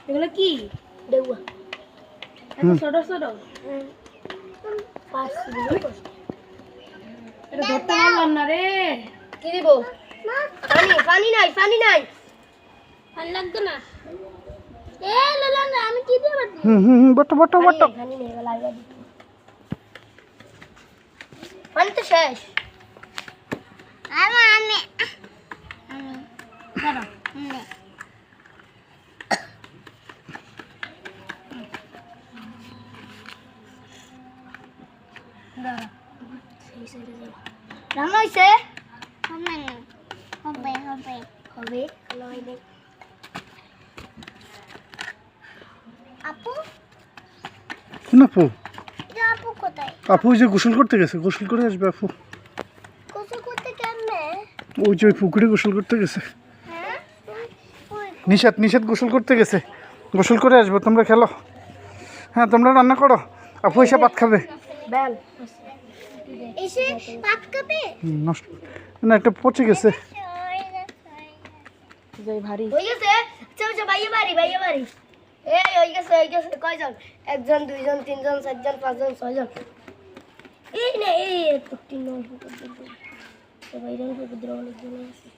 এগুলো কি দেউয়া এত ছোট ছোট পাঁচ দিলে কষ্ট এটা ধরতে পারলাম না রে কি দিব পানি নাই পানি লাগবে না এ লালা না আমি কি দিব বটো পানি নেই লাগবে পানি তো শেষ আমি দাঁড়া রান্না হয়েছে হবে আপু কোন আপু? আপু কোথায়? আপু ওই যে গোসল করতে গেছে, গোসল করে আসবে আপু। গোসল করতে কেমনে? ওই যে ওই পুকুরে গোসল করতে গেছে। নিষাদ গোসল করতে গেছে, গোসল করে আসবো। তোমরা খেলো, হ্যাঁ তোমরা রান্না করো, আপু এসে ভাত খাবে। এসে ভাত খাবে? নষ্ট না, একটা পচে গেছে। ভারী হয়ে গেছে। আচ্ছা ভাইয়া বাড়ি এই হয়ে গেছে কয়জন? একজন দুইজন তিনজন চারজন পাঁচজন ছয়জন। এই না এই 3 9 সবাই রং করে দিল অনেকজন আছে।